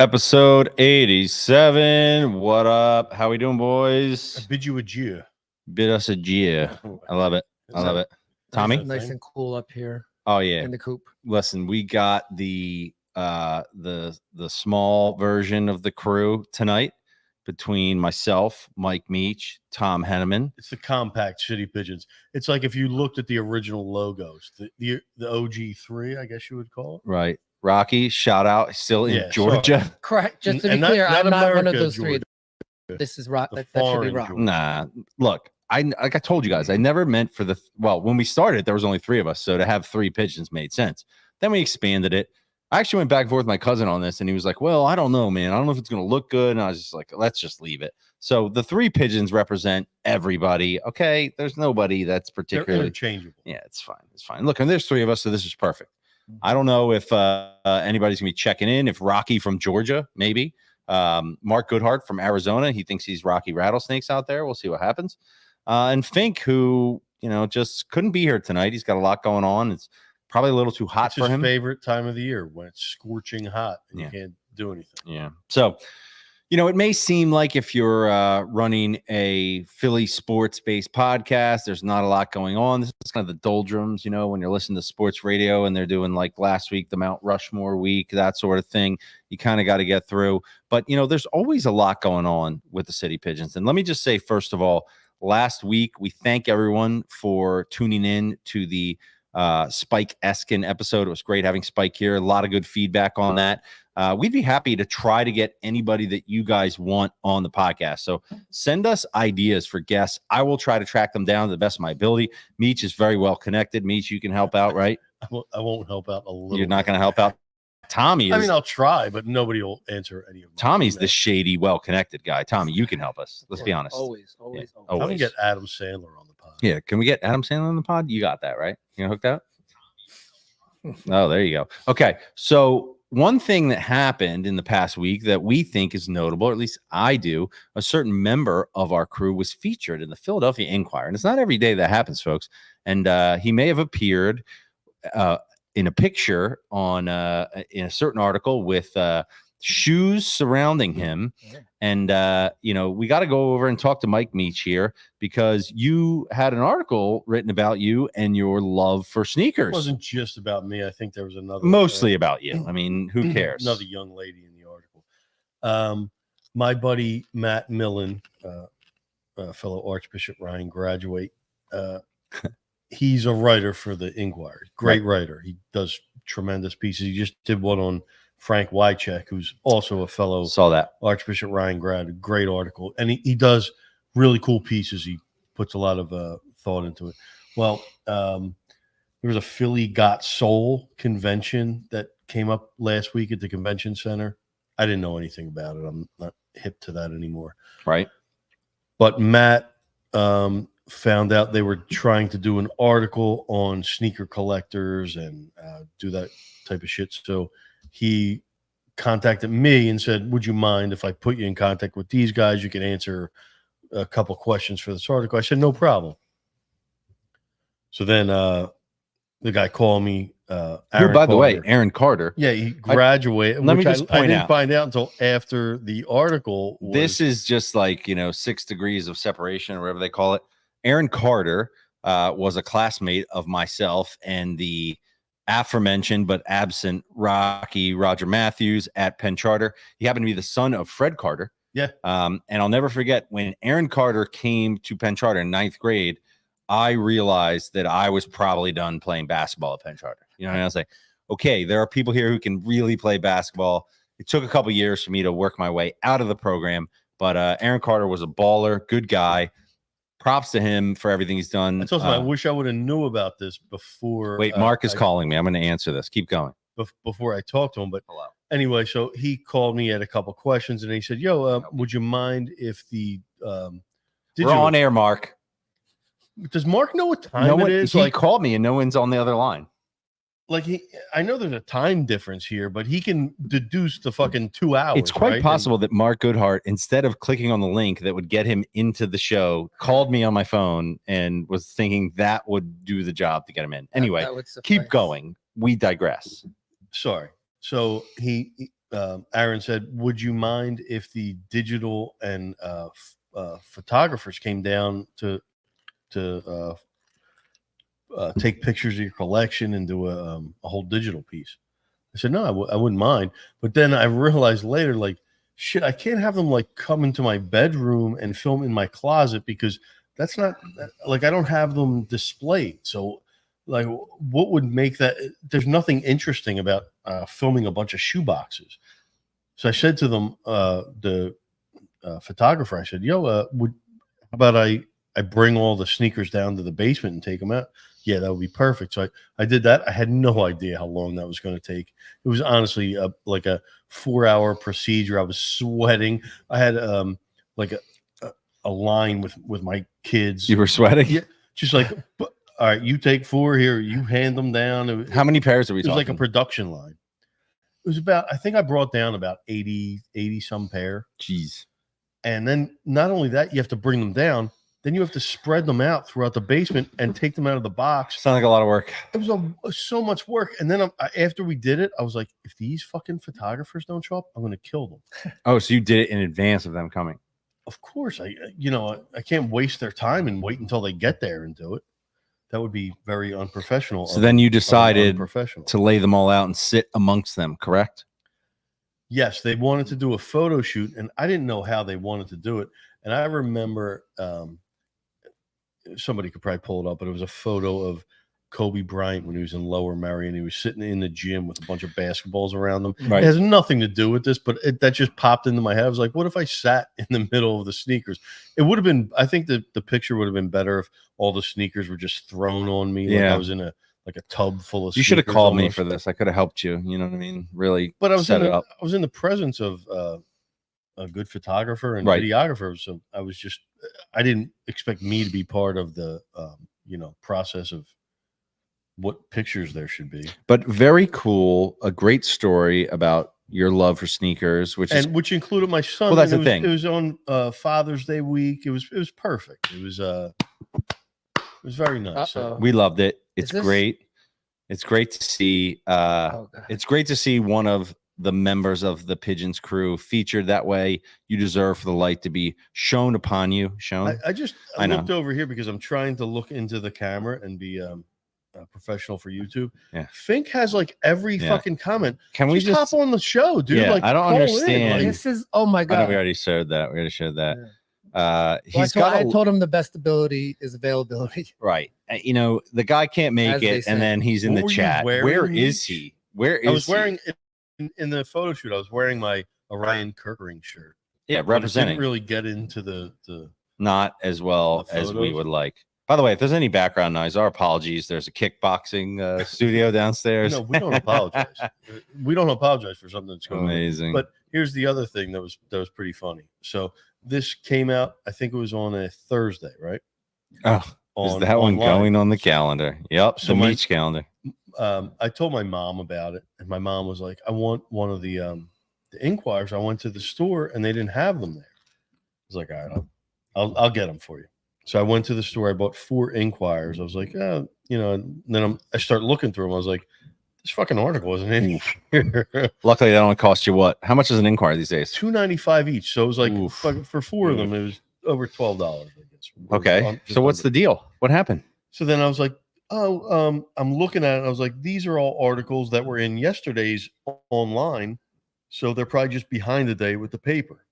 Episode 87. What up? How we doing, I boys? bid you adieu. Bid us a Gia. I love it. I love it. Tommy? Nice and cool up here Oh yeah. in the coop. Listen, we got the small version of the crew tonight between myself, Mike Meach, Tom Henneman. It's the compact shitty pigeons. It's like if you looked at the original logos, the OG3, I guess you would call it. Right. Rocky, shout out. Still in Yeah, Georgia. sorry. Correct. Just to be And not- clear, not I'm not one of America, those three. Georgia. This is rock. The That should be foreign rock. Georgia. Nah, look, like I told you guys, I never meant for when we started, there was only three of us. So to have three pigeons made sense. Then we expanded it. I actually went back and forth with my cousin on this, and he was like, well, I don't know, man. I don't know if it's going to look good. And I was just like, let's just leave it. So the three pigeons represent everybody. Okay. There's nobody that's They're particularly. interchangeable. Yeah, it's fine. It's fine. Look, and there's three of us, so this is perfect. I don't know if anybody's gonna be checking in. If Rocky from Georgia, maybe. Mark Goodhart from Arizona, he thinks he's Rocky Rattlesnakes out there. We'll see what happens. And Fink, who just couldn't be here tonight. He's got a lot going on. It's probably a little too hot It's for his him. favorite time of the year when it's scorching hot and Yeah. you can't do anything. Yeah. So, it may seem like if you're running a Philly sports-based podcast, there's not a lot going on. This is kind of the doldrums, when you're listening to sports radio and they're doing like last week, the Mount Rushmore week, that sort of thing. You kind of got to get through. But, there's always a lot going on with the City Pigeons. And let me just say, first of all, last week, we thank everyone for tuning in to the Spike Eskin episode. It was great having Spike here. A lot of good feedback on that. We'd be happy to try to get anybody that you guys want on the podcast. So send us ideas for guests. I will try to track them down to the best of my ability. Meech is very well connected. Meech, you can help out, right? I won't help out a little. You're not going to help out. Tommy is. I mean, I'll try, but nobody will answer any of them. Tommy's the shady, well-connected guy. Tommy, you can help us. Let's be honest. Always. Yeah, I'm always. gonna get Adam Sandler on the pod. Yeah, can we get Adam Sandler on the pod? You got that, right? You hooked up? Oh, there you go. Okay, so one thing that happened in the past week that we think is notable, or at least I do, a certain member of our crew was featured in the Philadelphia Inquirer. And it's not every day that happens, folks. And he may have appeared in a picture on in a certain article with shoes surrounding him. And, we got to go over and talk to Mike Meach here because you had an article written about you and your love for sneakers. It wasn't just about me. I think there was another. Mostly about you. I mean, who cares? Another young lady in the article. My buddy Matt Millen, fellow Archbishop Ryan graduate, he's a writer for the Inquirer. Great writer. He does tremendous pieces. He just did one on Frank Wycheck, who's also a fellow Saw that Archbishop Ryan grad. A great article. And he does really cool pieces. He puts a lot of thought into it. Well, there was a Philly Got Soul convention that came up last week at the convention center. I didn't know anything about it. I'm not hip to that anymore. right. But Matt found out they were trying to do an article on sneaker collectors and do that type of shit. So he contacted me and said, would you mind if I put you in contact with these guys? You can answer a couple questions for this article. I said, no problem. So then the guy called me. Who, by the way, Aaron Carter. Yeah, he graduated. Let me just point I didn't out. find out until after the article. This is just like, 6 degrees of separation or whatever they call it. Aaron Carter was a classmate of myself and the aforementioned but absent Rocky Roger Matthews at Penn Charter. He happened to be the son of Fred Carter. Yeah. And I'll never forget when Aaron Carter came to Penn Charter in 9th grade, I realized that I was probably done playing basketball at Penn Charter. And I was like, okay, there are people here who can really play basketball. It took a couple years for me to work my way out of the program, but Aaron Carter was a baller, good guy. Props to him for everything he's done. I wish I would have knew about this before. Wait, Mark is calling me. I'm going to answer this. Keep going. Before I talked to him. But hello. Anyway, so he called me, had a couple questions, and he said, yo, would you mind if the We're on air, Mark. Does Mark know what time it is? He called me and no one's on the other line. I know there's a time difference here, but he can deduce the fucking 2 hours. It's quite right? possible that Mark Goodhart, instead of clicking on the link that would get him into the show, called me on my phone and was thinking that would do the job to get him in. Anyway, That would suffice. keep going. We digress. Sorry. So he Aaron said, "Would you mind if the digital and photographers came down to take pictures of your collection and do a whole digital piece?" I said, "No, I wouldn't mind." But then I realized later, like, shit, I can't have them like come into my bedroom and film in my closet because that's not like I don't have them displayed. So, like, what would make that? There's nothing interesting about filming a bunch of shoe boxes. So I said to them, the photographer, I said, "Yo, how about I bring all the sneakers down to the basement and take them out?" "Yeah, that would be perfect." So I did that. I had no idea how long that was going to take. It was honestly like a 4-hour procedure. I was sweating. I had like a line with my kids. You were sweating? Yeah, just like, all right, you take 4 here. You hand them down. How many pairs are we talking? It was like a production line. It was about, I think I brought down about 80 some pair. Jeez. And then not only that, you have to bring them down. Then you have to spread them out throughout the basement and take them out of the box. Sounds like a lot of work. It was so much work. And then after we did it, I was like, if these fucking photographers don't show up, I'm going to kill them. Oh, so you did it in advance of them coming? Of course. I can't waste their time and wait until they get there and do it. That would be very unprofessional. So then you decided to lay them all out and sit amongst them, correct? Yes, they wanted to do a photo shoot, and I didn't know how they wanted to do it. And I remember somebody could probably pull it up, but it was a photo of Kobe Bryant when he was in Lower Merion. He was sitting in the gym with a bunch of basketballs around him. Right. It has nothing to do with this, but that just popped into my head. I was like, what if I sat in the middle of the sneakers? It would have been, I think the picture would have been better if all the sneakers were just thrown on me. Yeah. Like I was in a tub full of You should have called me for this. I could have helped you. You know what I mean? Really. But I was set it up. I was in the presence of a good photographer and videographer. So I didn't expect me to be part of the, process of what pictures there should be. But very cool. A great story about your love for sneakers, which included my son. Well, that's the thing. It was on Father's Day week. It was perfect. It was very nice. We loved it. It's great. It's great to see. It's great to see one of the members of the Pigeons crew featured that way. You deserve for the light to be shown upon you. Shown. I looked over here because I'm trying to look into the camera and be professional for YouTube. Yeah. Fink has like every fucking comment. Can we just hop on the show, dude? Yeah, like, I don't understand. This is, oh my God. I know we already showed that. Yeah. I told him the best ability is availability. Right. The guy can't make it, and then he's in the chat. Where is he? I was wearing in the photo shoot. I was wearing my Orion Kirkering shirt. Yeah, representing. Didn't really get into the not as well as we would like. By the way, if there's any background noise, our apologies. There's a kickboxing studio downstairs. No, we don't apologize. We don't apologize for something that's going on. Amazing. But here's the other thing that was pretty funny. So this came out, I think it was on a Thursday, right? Oh, is that one going on the calendar? Yep, so the Meach calendar. I told my mom about it, and my mom was like, I want one of the Inquires. I went to the store, and they didn't have them there. I was like, all right, I'll get them for you. So I went to the store. I bought 4 Inquires. I was like, and then I start looking through them. I was like, this fucking article isn't in here. Luckily, that only cost you what? How much is an Inquire these days? $2.95 each. So it was like for 4 of them, it was over $12. I guess. Okay. So what's the deal? What happened? So then I was like, I'm looking at it. I was like, these are all articles that were in yesterday's online. So they're probably just behind the day with the paper.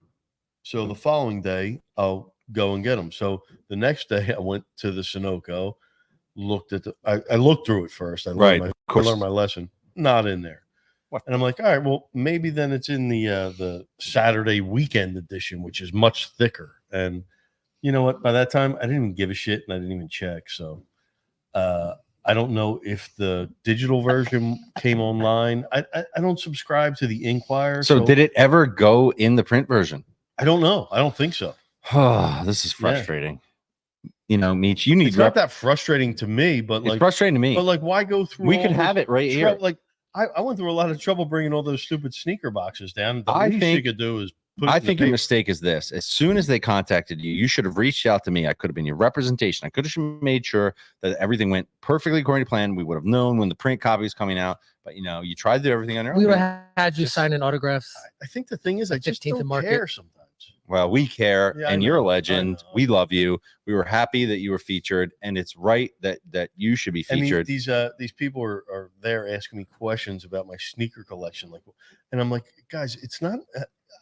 So the following day, I'll go and get them. So the next day I went to the Sunoco, looked at I looked through it first. I learned my lesson. Not in there. What? And I'm like, all right, well, maybe then it's in the Saturday weekend edition, which is much thicker. And you know what? By that time, I didn't even give a shit, and I didn't even check. So I don't know if the digital version came online. I don't subscribe to the Inquirer. So did it ever go in the print version? I don't know. I don't think so. This is frustrating. Meach, you need. It's not that frustrating to me, but it's frustrating to me. But like, why go through? We could have it right here. Like, I went through a lot of trouble bringing all those stupid sneaker boxes down. The least you could do is I think your mistake is this. As soon as they contacted you, you should have reached out to me. I could have been your representation. I could have made sure that everything went perfectly according to plan. We would have known when the print copy was coming out. But, you tried to do everything on your own. We would have had you signing autographs. I think the thing is, I just don't care sometimes. Well, we care, and you're a legend. We love you. We were happy that you were featured, and it's right that you should be featured. I mean, these people are there asking me questions about my sneaker collection, and I'm like, guys, it's not.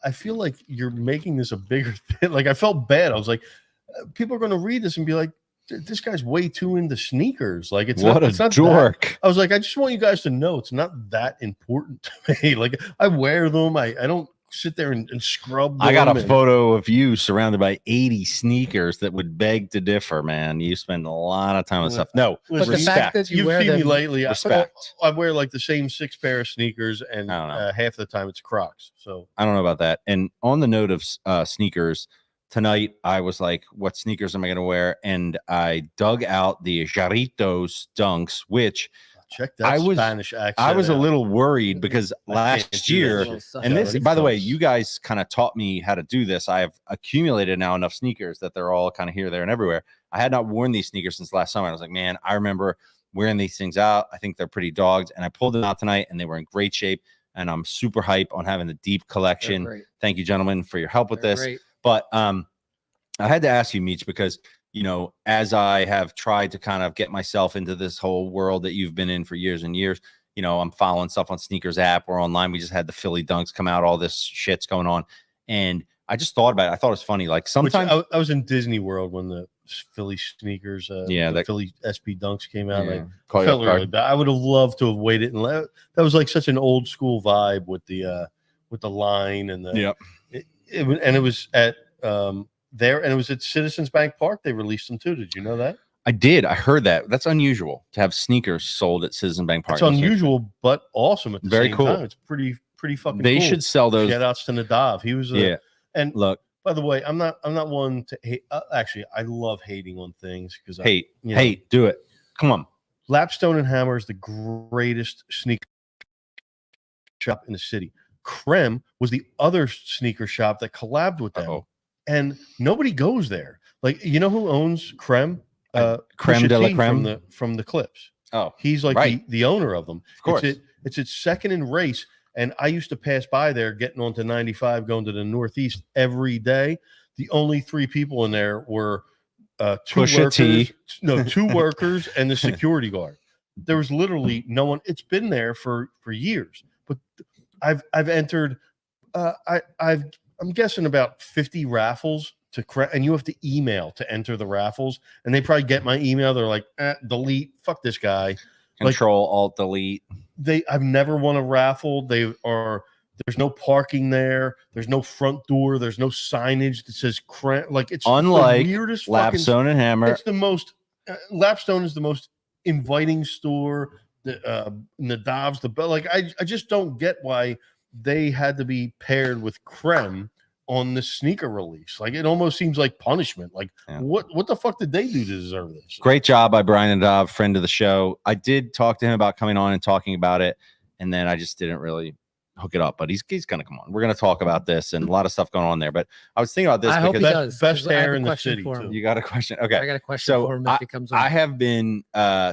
I feel like you're making this a bigger thing. Like, I felt bad. I was like, people are going to read this and be like, this guy's way too into sneakers. Like, it's not dork. I was like, I just want you guys to know it's not that important to me. Like, I wear them. I don't sit there and scrub them. I got a photo of you surrounded by 80 sneakers that would beg to differ, man. You spend a lot of time on stuff. No, but the fact that you've seen me lately, respect. I wear like the same 6 pair of sneakers, and half the time it's Crocs. So I don't know about that. And on the note of sneakers, tonight I was like, what sneakers am I going to wear? And I dug out the Jarritos Dunks, which check that Spanish accent. I was a little worried because last year, and this, by the way, you guys kind of taught me how to do this. I have accumulated now enough sneakers that they're all kind of here, there, and everywhere. I had not worn these sneakers since last summer. I was like, man, I remember wearing these things out. I think they're pretty dogs. And I pulled them out tonight, and they were in great shape. And I'm super hype on having the deep collection. Thank you, gentlemen, for your help with this. Great. But I had to ask you, Meech, because as I have tried to kind of get myself into this whole world that you've been in for years and years, I'm following stuff on Sneakers app or online. We just had the Philly Dunks come out. All this shit's going on. And I just thought about it. I thought it was funny. Like sometimes I was in Disney World when the Philly sneakers, the Philly SP Dunks came out. Yeah, I felt really bad. I would have loved to have waited. And that was like such an old school vibe with the line and the, and it was at, there, and it was at Citizens Bank Park. They released them too. Did you know that? I did. I heard that. That's unusual to have sneakers sold at Citizens Bank Park. It's unusual, but awesome at the same time. It's pretty fucking. They cool. should sell those. Shout outs to Nadav. He was And look. By the way, I'm not one to hate. Actually, I love hating on things because hate. Do it. Come on. Lapstone and Hammer is the greatest sneaker shop in the city. Creme was the other sneaker shop that collabed with them. And nobody goes there. Like, who owns Creme? Creme de la Creme from the Clips. Oh, he's like the owner of them. Of course. It's its second in race. And I used to pass by there getting onto 95, going to the Northeast every day. The only 3 people in there were two workers and the security guard. There was literally no one. It's been there for years. But I've entered I'm guessing about 50 raffles and you have to email to enter the raffles, and they probably get my email. They're like, delete, fuck this guy. Control Alt Delete. I've never won a raffle. There's no parking there. There's no front door. There's no signage that sass like it's unlike the weirdest Lapstone and Hammer. It's the most Lapstone is the most inviting store. Nadav's the best. Like I just don't get why they had to be paired with Creme on the sneaker release. Like, it almost seems like punishment. Like, what the fuck did they do to deserve this? Great job by Brian Nadav, friend of the show. I did talk to him about coming on and talking about it, and then I just didn't really hook it up. But he's going to come on. We're going to talk about this and a lot of stuff going on there. But I was thinking about this. I hope he does. Best hair in the city. You got a question? Okay. I got a question for him if he comes on. I have been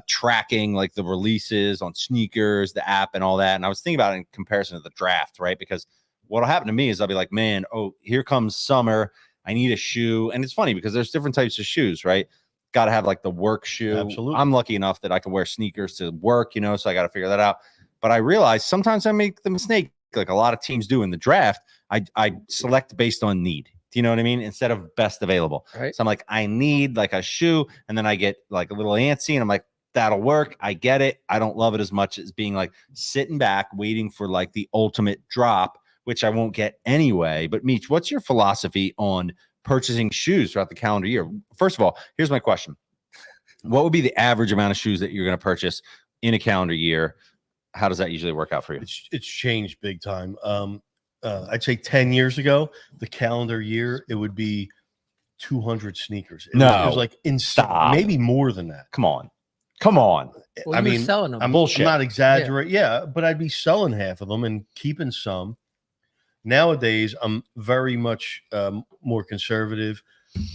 tracking like the releases on Sneakers, the app, and all that. And I was thinking about it in comparison to the draft, right? Because what'll happen to me is I'll be like, man, here comes summer. I need a shoe. And it's funny because there's different types of shoes, right? Got to have like the work shoe. Absolutely. I'm lucky enough that I can wear sneakers to work, so I got to figure that out. But I realize sometimes I make the mistake, like a lot of teams do in the draft. I select based on need. Do you know what I mean? Instead of best available. Right. So I'm like, I need like a shoe. And then I get like a little antsy and I'm like, that'll work. I get it. I don't love it as much as being like sitting back, waiting for like the ultimate drop, which I won't get anyway. But Meech, what's your philosophy on purchasing shoes throughout the calendar year? First of all, here's my question. What would be the average amount of shoes that you're going to purchase in a calendar year? How does that usually work out for you? It's changed big time. I'd say 10 years ago, the calendar year, it would be 200 sneakers. It was like maybe more than that. Come on. Well, I mean, selling them. I'm not exaggerating. Yeah, but I'd be selling half of them and keeping some. Nowadays, I'm very much more conservative.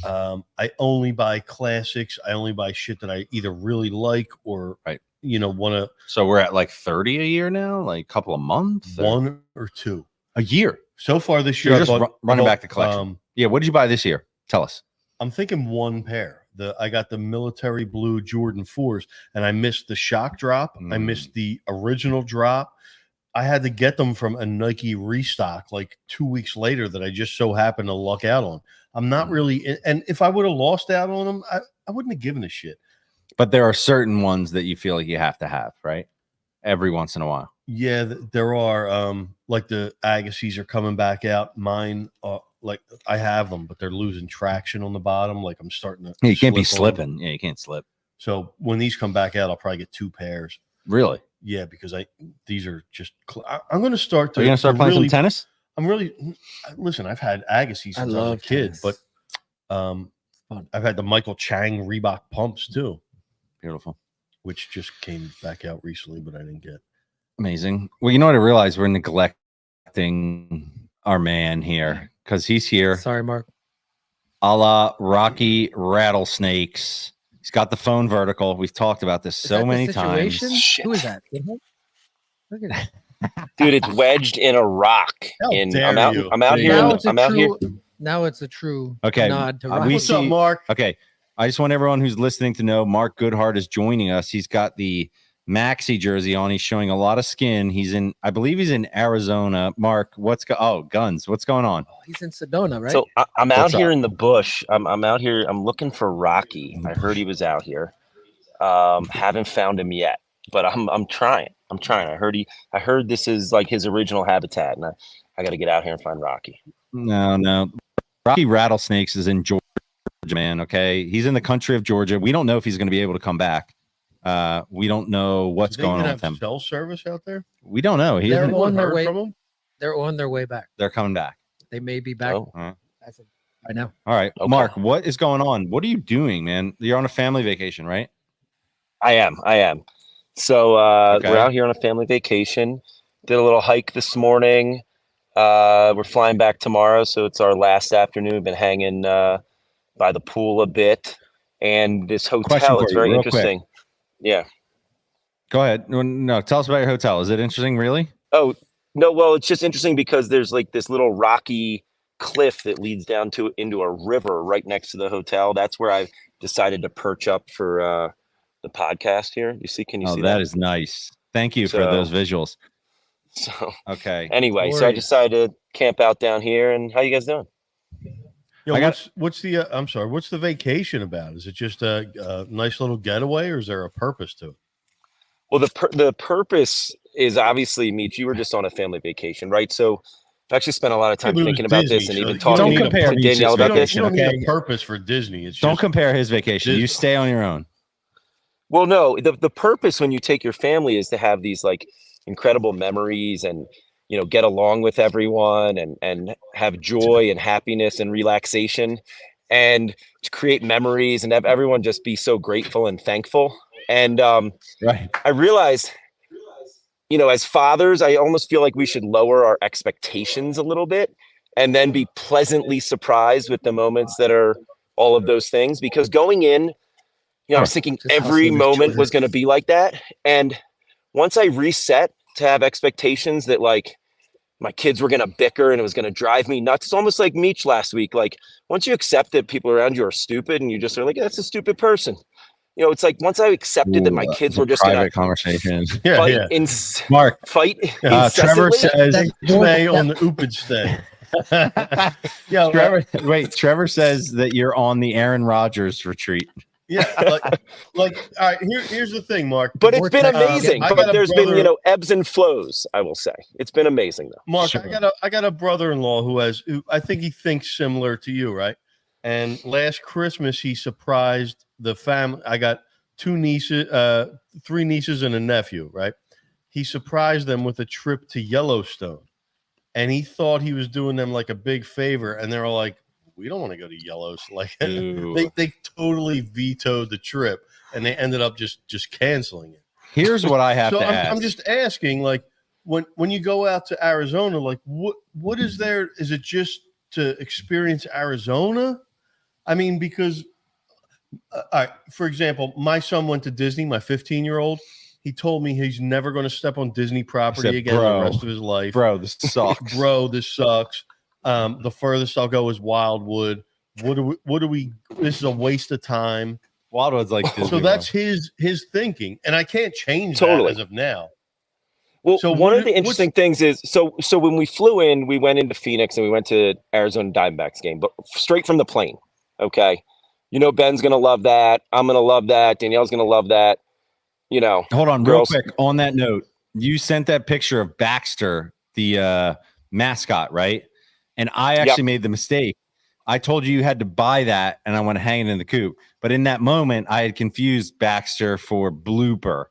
I only buy classics. I only buy shit that I either really like or want to. So we're at like 30 a year now, like a couple of months, one or two a year. So far this year, you're just running back the collection. Yeah, what did you buy this year? Tell us. I'm thinking one pair. I got the military blue Jordan 4s, and I missed the shock drop. I missed the original drop. I had to get them from a Nike restock like 2 weeks later that I just so happened to luck out on. I'm not really, and if I would have lost out on them, I wouldn't have given a shit. But there are certain ones that you feel like you have to have, right? Every once in a while. Yeah, there are. Like the Agassiz are coming back out. Mine, like I have them, but they're losing traction on the bottom. Like I'm starting to. Yeah, you can't be slipping. Yeah, you can't slip. So when these come back out, I'll probably get 2 pairs. Really? Yeah, because these are just. I'm going to start. Are you going to start playing some tennis? I'm really. Listen, I've had Agassiz since I was a kid, tennis. But I've had the Michael Chang Reebok pumps too. Beautiful. Which just came back out recently, but I didn't get. Amazing. Well, you know what I realized? We're neglecting our man here because he's here. Sorry, Mark. A la Rocky Rattlesnakes. He's got the phone vertical. We've talked about this so many times. Who is that? Look at that. Dude, it's wedged in a rock. I'm out here. Now it's a true nod to Rocky. What's up, Mark? Okay. I just want everyone who's listening to know Mark Goodhart is joining us. He's got the Maxi jersey on. He's showing a lot of skin. I believe he's in Arizona. Mark, guns? What's going on? Oh, he's in Sedona, right? So I'm out here in the bush. I'm out here. I'm looking for Rocky. I heard he was out here. Haven't found him yet, but I'm trying. I heard this is like his original habitat, and I got to get out here and find Rocky. No. Rocky Rattlesnakes is in Georgia, man. Okay, he's in the country of Georgia. We don't know if he's going to be able to come back. We don't know what's going on with him. Cell service out there? We don't know. They're on their way. They're on their way back. They're coming back. They may be back. I know. All right, okay. Mark, what is going on? What are you doing, man? You're on a family vacation, right? I am. So we're out here on a family vacation. Did a little hike this morning. We're flying back tomorrow, so it's our last afternoon. We've been hanging by the pool a bit, and this hotel, it's very interesting. Quick. Yeah. Go ahead. No, tell us about your hotel. Is it interesting, really? Oh, no. Well, it's just interesting because there's like this little rocky cliff that leads down into a river right next to the hotel. That's where I decided to perch up for the podcast here. Can you see that? That is nice. Thank you for those visuals. So, okay. Anyway, so I decided to camp out down here. And how you guys doing? What's the vacation about? Is it just a nice little getaway, or is there a purpose to it? Well, the purpose is obviously, Meech, you were just on a family vacation, right? So I've actually spent a lot of time thinking about this and even talking to Danielle about this. You don't need a purpose for Disney. Don't compare his vacation. You stay on your own. Well, no, the purpose when you take your family is to have these like incredible memories and get along with everyone and have joy and happiness and relaxation and to create memories and have everyone just be so grateful and thankful. And I realized, as fathers, I almost feel like we should lower our expectations a little bit and then be pleasantly surprised with the moments that are all of those things. Because going in, I was thinking every moment was going to be like that. And once I reset to have expectations that like my kids were going to bicker and it was going to drive me nuts. It's almost like Meech last week. Like once you accept that people around you are stupid and you just are like, that's a stupid person. It's like once I accepted that my kids were just going to conversation. Mark, fight. Trevor says stay on the Oopid stay. Trevor says that you're on the Aaron Rodgers retreat. Yeah, like all right. Here's the thing, Mark. But it's been amazing. But there's been ebbs and flows. I will say it's been amazing though. Mark, sure. I got a brother-in-law who I think he thinks similar to you, right? And last Christmas he surprised the family. I got 3 nieces and a nephew, right? He surprised them with a trip to Yellowstone, and he thought he was doing them like a big favor, and they were like, we don't want to go to Yellowstone. Like they totally vetoed the trip, and they ended up just canceling it. Here's what I have to ask. I'm just asking, like, when you go out to Arizona, like what is there? Is it just to experience Arizona? I mean, because all right, for example, my son went to Disney, my 15-year-old. He told me he's never going to step on Disney property again the rest of his life. Bro, this sucks. Bro, this sucks. The furthest I'll go is Wildwood. What do we this is a waste of time. Wildwood's like Disney so that's his thinking, and I can't change that as of now. Well, so one of the interesting things is so when we flew in, we went into Phoenix and we went to Arizona Diamondbacks game, but straight from the plane. Okay. You know, Ben's going to love that. I'm going to love that. Danielle's going to love that. You know, hold on real quick. On that note, you sent that picture of Baxter, the mascot, right? And I actually made the mistake. I told you had to buy that and I want to hang it in the coop. But in that moment, I had confused Baxter for Blooper,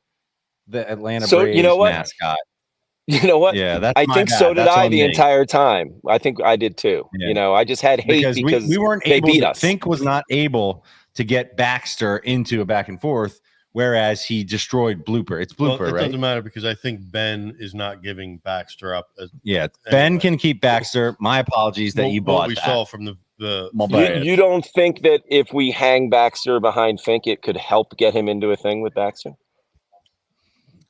the Atlanta Braves mascot. You know what? Yeah, that's I think so did I the entire time. I think I did too. Yeah. You know, I just had hate because we weren't they able beat to, us. Fink was not able to get Baxter into a back and forth, whereas he destroyed Blooper. It's Blooper, right? It right? doesn't matter because I think Ben is not giving Baxter up. Ben can keep Baxter. My apologies that you bought. What we saw from the you don't think that if we hang Baxter behind Fink, it could help get him into a thing with Baxter?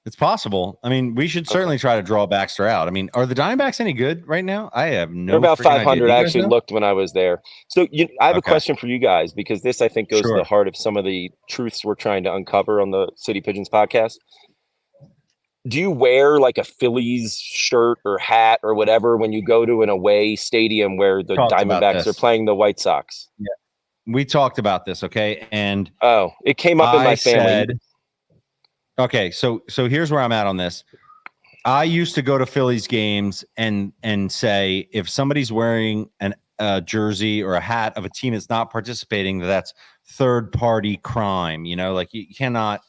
It's possible. I mean, we should certainly try to draw Baxter out. I mean, are the Diamondbacks any good right now? I have no. They're about 500. I actually looked when I was there. So I have a question for you guys because this, I think, goes to the heart of some of the truths we're trying to uncover on the City Pigeons podcast. Do you wear like a Phillies shirt or hat or whatever when you go to an away stadium where the Diamondbacks are playing the White Sox? Yeah, we talked about this. Okay, and it came up in my family. Okay, so here's where I'm at on this. I used to go to Phillies games and say if somebody's wearing a jersey or a hat of a team that's not participating, that's third party crime. You know, like you cannot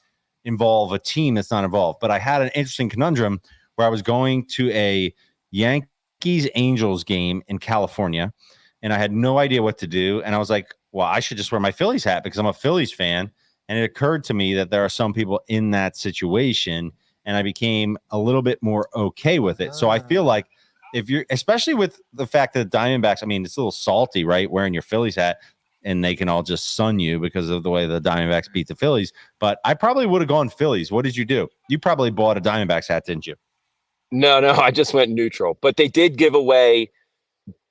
involve a team that's not involved. But I had an interesting conundrum where I was going to a Yankees Angels game in California, and I had no idea what to do. And I was like, well, I should just wear my Phillies hat because I'm a Phillies fan. And it occurred to me that there are some people in that situation, and I became a little bit more okay with it. So I feel like if you're, especially with the fact that the Diamondbacks, I mean, it's a little salty, right? Wearing your Phillies hat, and they can all just sun you because of the way the Diamondbacks beat the Phillies. But I probably would have gone Phillies. What did you do? You probably bought a Diamondbacks hat, didn't you? No, I just went neutral. But they did give away,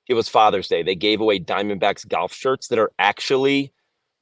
it was Father's Day. They gave away Diamondbacks golf shirts that are actually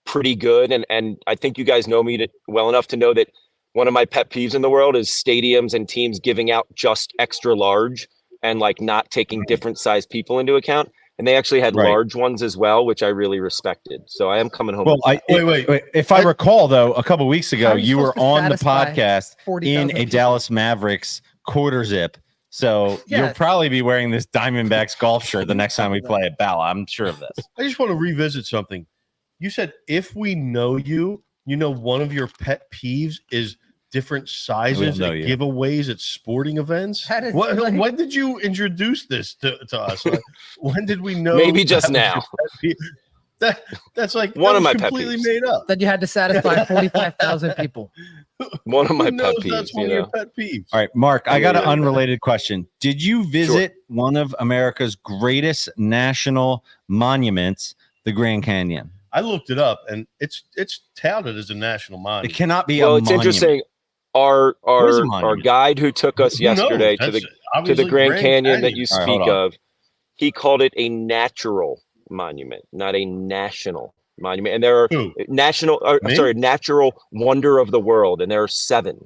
pretty good. And I think you guys know me well enough to know that one of my pet peeves in the world is stadiums and teams giving out just extra large and like not taking different size people into account. And they actually had large ones as well, which I really respected. So I am coming home. Well, wait. If I recall, though, a couple of weeks ago, you were on the podcast in a Dallas Mavericks quarter zip. So you'll probably be wearing this Diamondbacks golf shirt the next time we play at Bala. I'm sure of this. I just want to revisit something. You said if we know you, you know, one of your pet peeves is different sizes and giveaways at sporting events. When did you introduce this to us? Like, when did we know? Maybe just now. That's like one of my completely made up. That you had to satisfy 45,000 people. One of my pet peeves. That's one of your pet peeves. All right, Mark, I got an unrelated question. Did you visit one of America's greatest national monuments, the Grand Canyon? I looked it up, and it's touted as a national monument. It cannot be. Well, it's interesting. Our guide who took us yesterday to the Grand Canyon that you speak of, he called it a natural monument, not a national monument. And there are natural wonder of the world, and there are 7.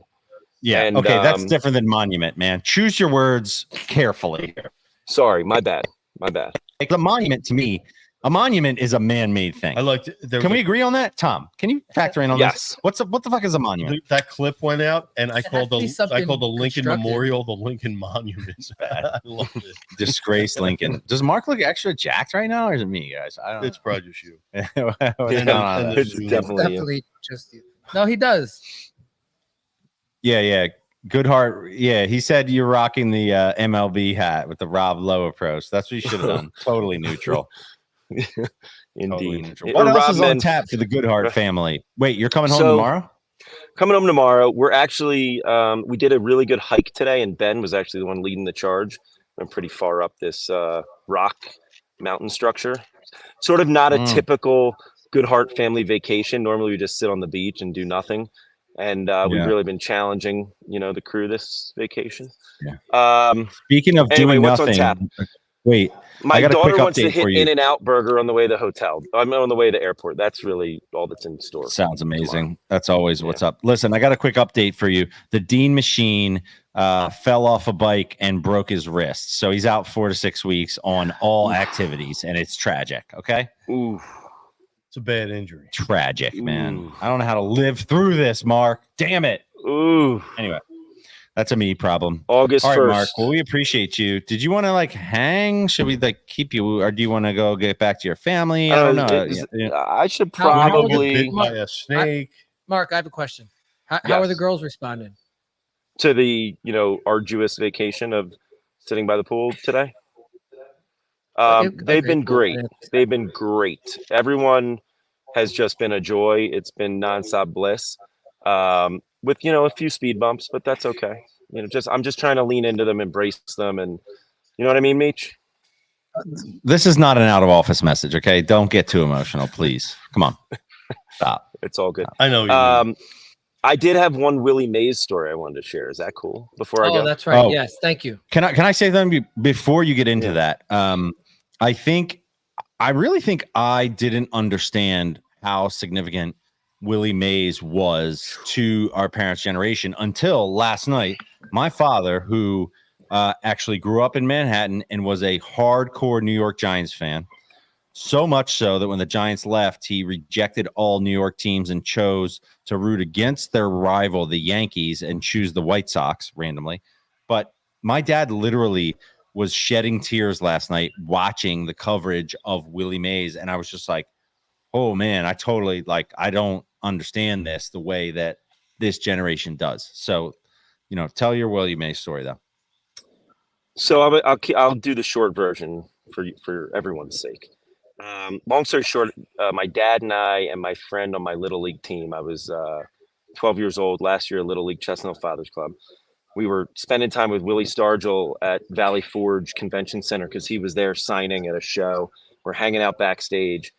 Yeah. And, okay, that's different than monument, man. Choose your words carefully here. Sorry, my bad. Like the monument to me. A monument is a man-made thing. I liked it. Can we agree on that, Tom? Can you factor in on this? What the fuck is a monument? That clip went out, and I called the Lincoln Memorial the Lincoln Monument. I love it. Disgraced Lincoln. Does Mark look extra jacked right now, or is it me, guys? I don't know. It's probably just you. It's definitely just you. No, he does. Yeah. Good heart. Yeah, he said you're rocking the MLB hat with the Rob Lowe approach. That's what you should have done. Totally neutral. Indeed. Totally neutral. What else is on tap for the Goodhart family? Wait, you're coming home tomorrow? Coming home tomorrow. We're actually we did a really good hike today, and Ben was actually the one leading the charge. I'm pretty far up this rock mountain structure. Sort of not a typical Good Heart family vacation. Normally we just sit on the beach and do nothing. And we've really been challenging, the crew this vacation. Yeah. Speaking of anyway, doing what's nothing, on tap? Wait, my I got daughter a quick wants to update hit for you. In-N-Out Burger on the way to the hotel. I'm on the way to the airport. That's really all that's in store. Sounds amazing. Tomorrow. That's always what's up. Listen, I got a quick update for you. The Dean Machine fell off a bike and broke his wrist. So he's out 4 to 6 weeks on all activities, and it's tragic. Okay. Ooh. It's a bad injury. Tragic, man. I don't know how to live through this, Mark. Damn it. Ooh. Anyway, that's a me problem. August 1st. All right, Mark. Well, we appreciate you. Did you want to hang? Should we keep you, or do you want to go get back to your family? I don't know. I should probably by a snake. Mark, I have a question. How are the girls responding to the arduous vacation of sitting by the pool today? They've been great. They've been great. Everyone has just been a joy. It's been nonstop bliss, with a few speed bumps, but that's okay. I'm just trying to lean into them, embrace them, and you know what I mean, Meech? This is not an out of office message, okay? Don't get too emotional, please. Come on, stop. It's all good. I know. I did have one Willie Mays story I wanted to share. Is that cool? Before I go, that's right. Oh. Yes, thank you. Can I say something before you get into that? I really think I didn't understand how significant Willie Mays was to our parents' generation until last night. My father, who actually grew up in Manhattan and was a hardcore New York Giants fan, so much so that when the Giants left, he rejected all New York teams and chose to root against their rival, the Yankees, and choose the White Sox randomly. But my dad literally was shedding tears last night watching the coverage of Willie Mays, and I was just like, oh man, I totally I don't understand this the way that this generation does. So, tell your Willie Mays story though. So I'll do the short version for everyone's sake. Long story short, my dad and I and my friend on my Little League team, I was 12 years old last year at Little League Chestnut Fathers Club. We were spending time with Willie Stargell at Valley Forge Convention Center because he was there signing at a show. We're hanging out backstage.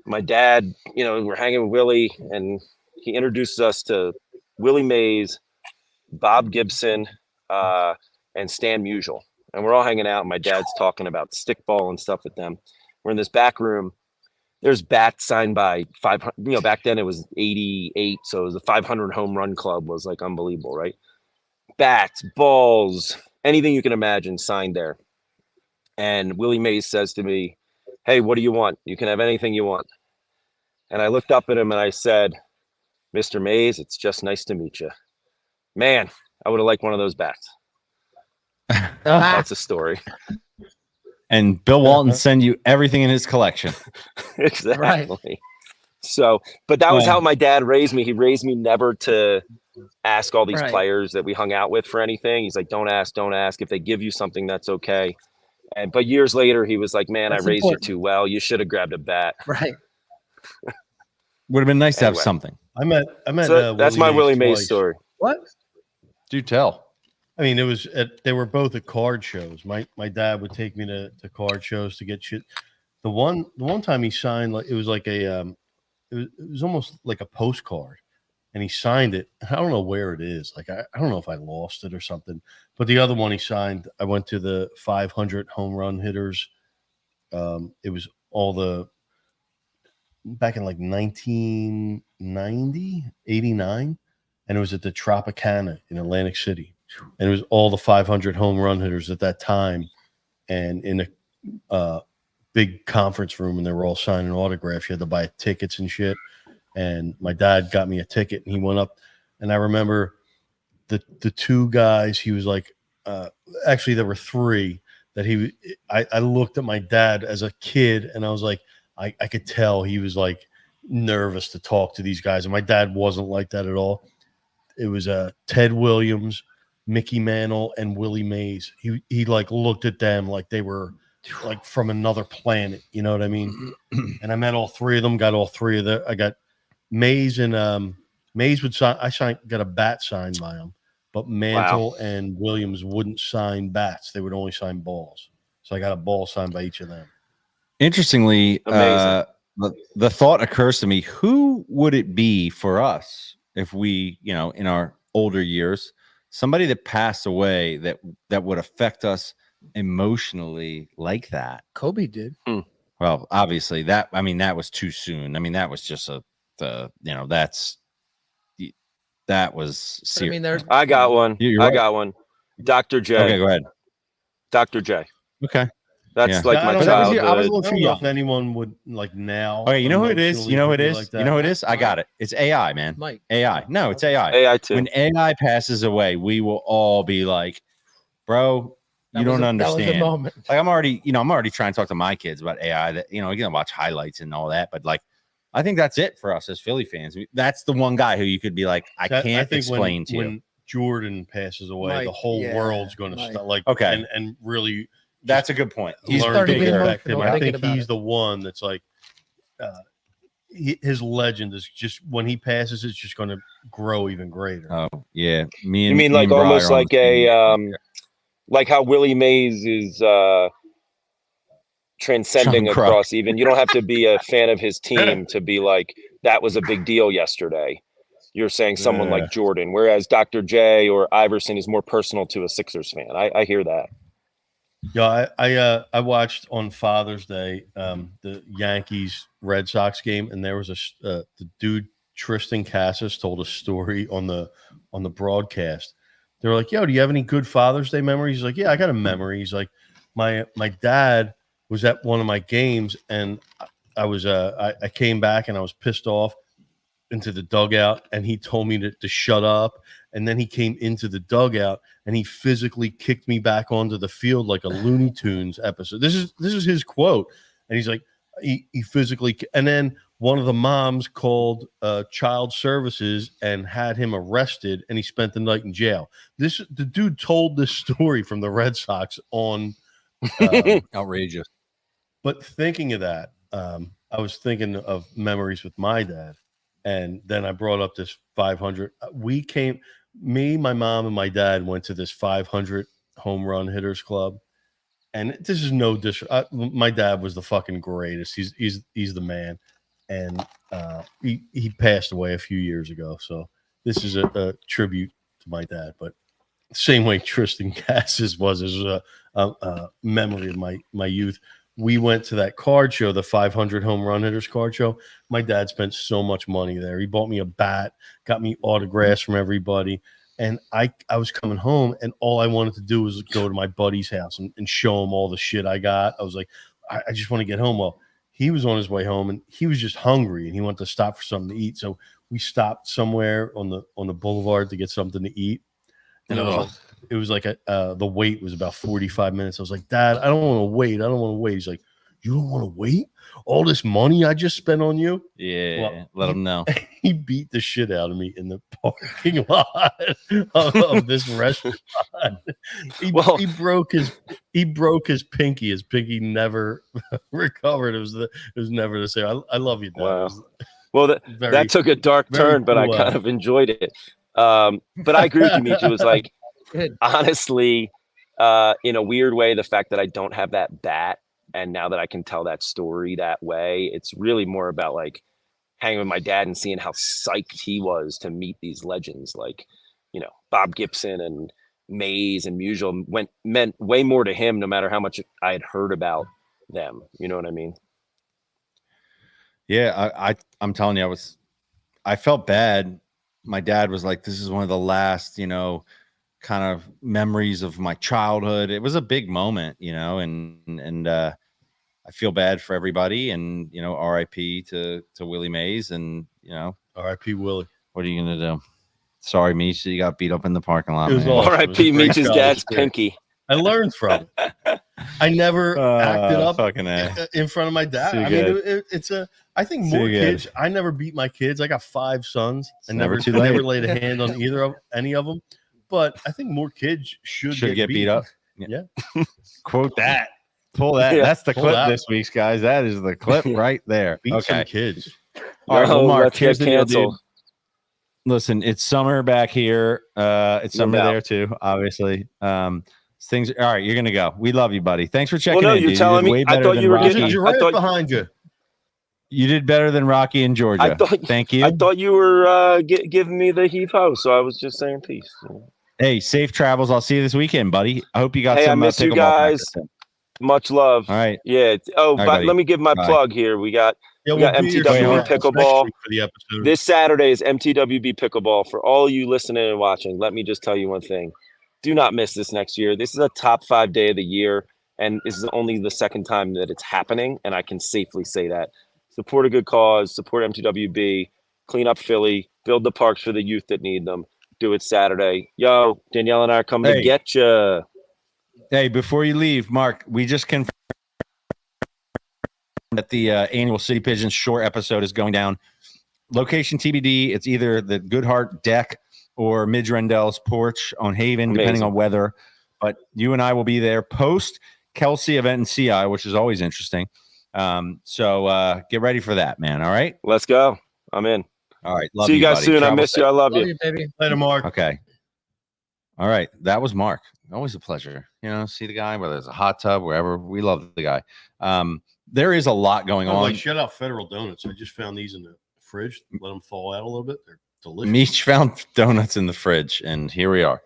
My dad, we're hanging with Willie, and he introduces us to Willie Mays, Bob Gibson, and Stan Musial. And we're all hanging out, and my dad's talking about stickball and stuff with them. We're in this back room. There's bats signed by 500. Back then it was 88, so it was the 500 home run club was unbelievable, right? Bats, balls, anything you can imagine signed there. And Willie Mays says to me, "Hey, what do you want? You can have anything you want." And I looked up at him and I said, "Mr. Mays, it's just nice to meet you." Man, I would have liked one of those bats. That's a story. And Bill Walton send you everything in his collection. Exactly. Right. So, but that was how my dad raised me. He raised me never to ask all these players that we hung out with for anything. He's like, don't ask. If they give you something, that's okay. But years later, he was like, man, I raised you too well. You should have grabbed a bat. Right. Would have been nice to have something. I met. So that's my Willie Mays story. What? Do tell. I mean, they were both at card shows. My dad would take me to card shows to get shit. The one time he signed, it was like it was almost like a postcard, and he signed it. I don't know where it is. I don't know if I lost it or something. But the other one he signed, I went to the 500 home run hitters. It was all back in 1990, 89, and it was at the Tropicana in Atlantic City. And it was all the 500 home run hitters at that time, and in a big conference room, and they were all signing autographs. You had to buy tickets and shit. And my dad got me a ticket, and he went up. And I remember the two guys. He was like, actually, there were three that I looked at my dad as a kid, and I was like, I could tell he was nervous to talk to these guys, and my dad wasn't like that at all. It was Ted Williams, Mickey Mantle, and Willie Mays. He looked at them like they were from another planet. You know what I mean? And I met all three of them. Got all three of them. I got Mays and Mays would sign. Got a bat signed by him, but Mantle and Williams wouldn't sign bats. They would only sign balls. So I got a ball signed by each of them. Interestingly, Amazing. The thought occurs to me: who would it be for us if we, in our older years, somebody that passed away that would affect us emotionally like that? Kobe did. Well, obviously that was too soon. I mean, that was just that was serious. I got one. You're I got one. Dr. J. Okay, go ahead. Dr. J. Okay. That's like my I childhood. I was a little don't too know young. if anyone would like now. Okay, you know who it is? You know who it is? Like You know who it is? I got it. It's AI, man. Mike. AI. No, it's AI. AI too. When AI passes away, we will all be like, bro, you don't understand. That was a moment. Like I'm already trying to talk to my kids about AI that, you can watch highlights and all that. But like, I think that's it for us as Philly fans. That's the one guy who you could be like, I can't explain to you. When Jordan passes away, the whole world's going to start like, and really. That's a good point. He's learn to starting to respect him. I think about he's the one that's like, his legend is just when he passes, it's just going to grow even greater. Oh yeah, You mean like almost like like how Willie Mays is transcending across even. You don't have to be a fan of his team to be like that was a big deal yesterday. You're saying someone like Jordan, whereas Dr. J or Iverson is more personal to a Sixers fan. I hear that. Yeah, I watched on Father's Day the Yankees Red Sox game, and there was the dude Tristan Cassis told a story on the broadcast. They were like, "Yo, do you have any good Father's Day memories?" He's like, "Yeah, I got a memory." He's like, "My dad was at one of my games, and I came back and I was pissed off into the dugout, and he told me to shut up, and then he came into the dugout and he physically kicked me back onto the field like a Looney Tunes episode." This is his quote, and he's like, he physically, and then one of the moms called child services and had him arrested, and he spent the night in jail. The dude told this story from the Red Sox on outrageous. But thinking of that, I was thinking of memories with my dad. And then I brought up this 500. Me, my mom, and my dad went to this 500 home run hitters club. And this is no disrespect. My dad was the fucking greatest. He's the man. And he passed away a few years ago. So this is a tribute to my dad. But same way Tristan Cassis was a memory of my youth. We went to that card show, the 500 home run hitters card show. My dad spent so much money there. He bought me a bat, got me autographs from everybody. And I was coming home, and all I wanted to do was go to my buddy's house and show him all the shit I got. I was like, I just want to get home. Well, he was on his way home, and he was just hungry, and he wanted to stop for something to eat. So we stopped somewhere on the boulevard to get something to eat. And it was like the wait was about 45 minutes. I was like, "Dad, I don't want to wait. I don't want to wait." He's like, "You don't want to wait? All this money I just spent on you?" Yeah, well, let him know. He beat the shit out of me in the parking lot of this restaurant. He broke his pinky. His pinky never recovered. It was never the same. I love you, Dad. Wow. Well, that took a dark turn, but I kind of enjoyed it. But I agree with you, Michi. It was like, honestly, in a weird way, the fact that I don't have that bat, and now that I can tell that story that way, it's really more about like hanging with my dad and seeing how psyched he was to meet these legends like, Bob Gibson and Mays and Musial meant way more to him, no matter how much I had heard about them. You know what I mean? Yeah, I'm telling you, I felt bad. My dad was like, "This is one of the last, kind of memories of my childhood." It was a big moment, and I feel bad for everybody, and R.I.P. to Willie Mays, and R.I.P. Willie. What are you gonna do? Sorry, Misha, you got beat up in the parking lot. Awesome. R.I.P. Micha's dad's pinky. I learned from it. I never acted up in front of my dad. I mean, I think more kids. I never beat my kids. I got 5 sons. I never laid a hand on any of them. But I think more kids should get beat up. Yeah. Quote that. Pull that. Yeah. That's the clip this week, guys. That is the clip right there. Beat some kids. All right, well, Mark, let's get canceled. Listen, it's summer back here. It's summer there too, obviously. Things. All right, you're gonna go. We love you, buddy. Thanks for checking in. You're Dude. telling you did me. way I better thought than you were Rocky. There's a giraffe behind you. You did better than Rocky in Georgia. Thank you. I thought you were giving me the heave ho, so I was just saying peace. Hey, safe travels. I'll see you this weekend, buddy. I hope you got some. I miss you pickleball guys. practice. Much love. All right. Yeah. All right, but buddy. let me give my plug here. We got MTWB pickleball. This Saturday is MTWB pickleball. For all you listening and watching, let me just tell you one thing. Do not miss this next year. This is a top 5 day of the year, and this is only the second time that it's happening, and I can safely say that. Support a good cause. Support MTWB. Clean up Philly. Build the parks for the youth that need them. Do it Saturday. Yo, Danielle and I are coming to get you. Hey, before you leave, Mark, we just confirmed that the annual City Pigeons short episode is going down. Location TBD. It's either the Goodhart deck or Midge Rendell's porch on Haven, depending on weather. But you and I will be there post Kelsey event in CI, which is always interesting. So get ready for that, man. All right. Let's go. I'm in. All right. Love See you guys buddy. soon. Travel I miss safe. you. I love you, baby. Later, Mark. Okay. All right. That was Mark. Always a pleasure. See the guy, whether it's a hot tub, wherever. We love the guy. There is a lot going on. Like, shout out Federal Donuts. I just found these in the fridge. Let them thaw out a little bit. They're delicious. Meech found donuts in the fridge, and here we are.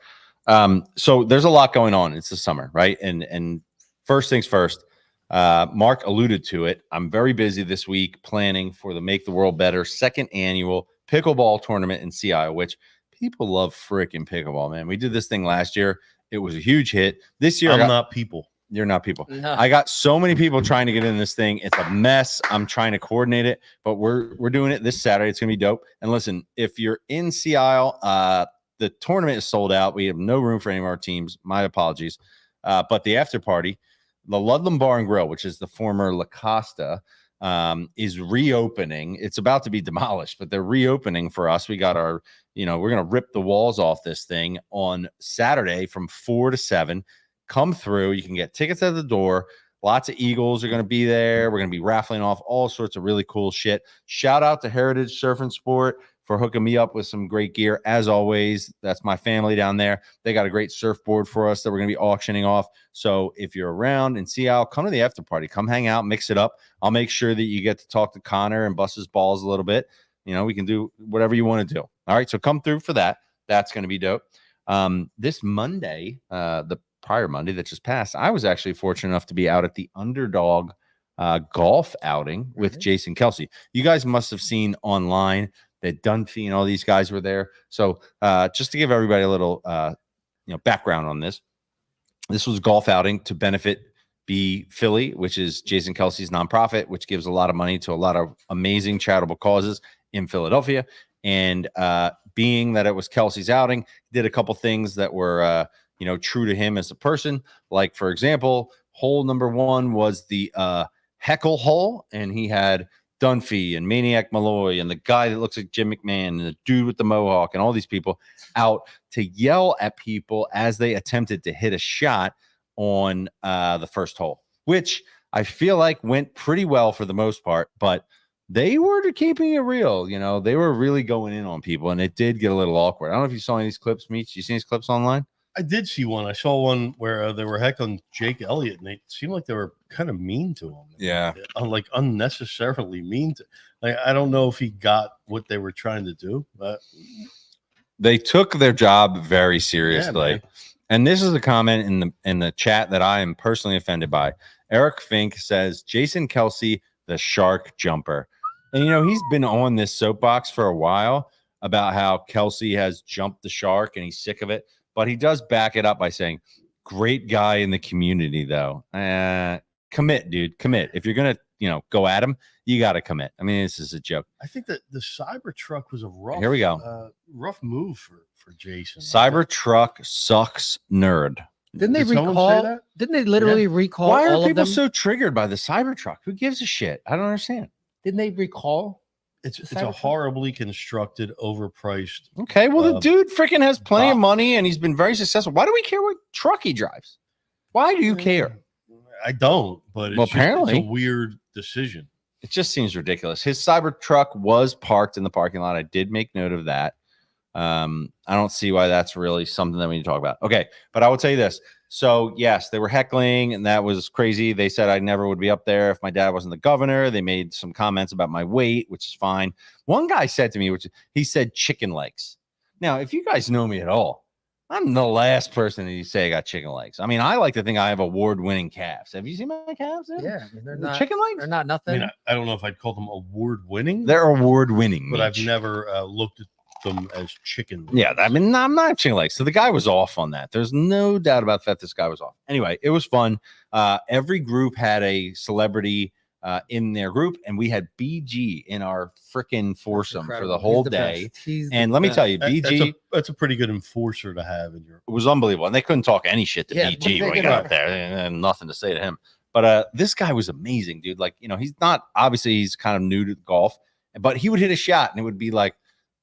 So there's a lot going on. It's the summer, right? And first things first, Mark alluded to it. I'm very busy this week planning for the Make the World Better second annual pickleball tournament in CI, which people love freaking pickleball, man. We did this thing last year. It was a huge hit. This year, I'm not people. You're not people. No. I got so many people trying to get in this thing. It's a mess. I'm trying to coordinate it, but we're doing it this Saturday. It's gonna be dope. And listen, if you're in Sea Isle, the tournament is sold out. We have no room for any of our teams. My apologies. But the after party, the Ludlam Bar and Grill, which is the former La Costa, is reopening. It's about to be demolished, but they're reopening for us. We got our, we're gonna rip the walls off this thing on Saturday from 4 to 7. Come through. You can get tickets at the door. Lots of Eagles are going to be there. We're going to be raffling off all sorts of really cool shit. Shout out to Heritage Surf and Sport for hooking me up with some great gear. As always, that's my family down there. They got a great surfboard for us that we're going to be auctioning off. So if you're around in Seattle, come to the after party. Come hang out, mix it up. I'll make sure that you get to talk to Connor and bust his balls a little bit. We can do whatever you want to do. All right, so come through for that. That's going to be dope. This Monday, the prior Monday that just passed, I was actually fortunate enough to be out at the Underdog golf outing with Jason Kelsey. You guys must have seen online that Dunphy and all these guys were there. So just to give everybody a little background on this, this was a golf outing to benefit Be Philly, which is Jason Kelsey's nonprofit, which gives a lot of money to a lot of amazing charitable causes in Philadelphia. And being that it was Kelsey's outing, did a couple things that were true to him as a person. Like, for example, hole number 1 was the heckle hole, and he had Dunphy and Maniac Malloy and the guy that looks like Jim McMahon and the dude with the mohawk and all these people out to yell at people as they attempted to hit a shot on the first hole, which I feel like went pretty well for the most part, but they were keeping it real. They were really going in on people, and it did get a little awkward. I don't know if you saw any of these clips, Meech. You seen these clips online? I did see one. I saw one where they were heckling Jake Elliott, and they seemed like they were kind of mean to him. Yeah, like unnecessarily mean to. Like, I don't know if he got what they were trying to do, but they took their job very seriously. Yeah, and this is a comment in the chat that I am personally offended by. Eric Fink says Jason Kelsey, the shark jumper, and he's been on this soapbox for a while about how Kelsey has jumped the shark and he's sick of it. But he does back it up by saying, great guy in the community, though. Commit, dude. Commit. If you're going to, go at him, you got to commit. I mean, this is a joke. I think that the Cybertruck was a rough, here we go. Rough move for Jason. Cybertruck sucks, nerd. Didn't they recall? Didn't they literally recall? Why are all people of them? so triggered by the Cybertruck? Who gives a shit? I don't understand. Didn't they recall? It's a horribly constructed, overpriced. Okay, well, the dude freaking has plenty of money and he's been very successful. Why do we care what truck he drives? Why do you care? I don't, but apparently it's a weird decision. It just seems ridiculous. His Cybertruck was parked in the parking lot. I did make note of that. I don't see why that's really something that we need to talk about. Okay, but I will tell you this. So yes, they were heckling, and that was crazy. They said I never would be up there if my dad wasn't the governor. They made some comments about my weight, which is fine. One guy said to me, he said chicken legs. Now, if you guys know me at all, I'm the last person that you say I got chicken legs. I mean, I like to think I have award-winning calves. Have you seen my calves? Yeah, I mean, they're not chicken legs. They're not I nothing. mean, I don't know if I'd call them award-winning. They're award-winning, but I've Mitch. never looked at them as chicken legs. Yeah, I mean, I'm not chicken legs. So the guy was off on that. There's no doubt about that. This guy was off. Anyway, it was fun. Every group had a celebrity in their group, and we had BG in our freaking foursome for the whole day. And let me tell you, BG, that's a pretty good enforcer to have in your. It was unbelievable, and they couldn't talk any shit to BG when we got up there. And nothing to say to him. But this guy was amazing, dude. Like, he's not obviously he's kind of new to golf, but he would hit a shot, and it would be like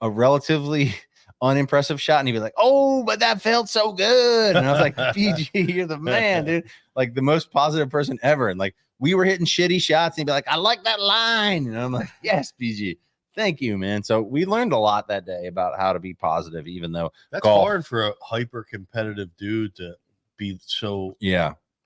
a relatively unimpressive shot, and he'd be like, "Oh, but that felt so good." And I was like, "BG, you're the man, dude! Like the most positive person ever." And like we were hitting shitty shots, and he'd be like, "I like that line," and I'm like, "Yes, BG, thank you, man." So we learned a lot that day about how to be positive, even though that's hard for a hyper competitive dude to be so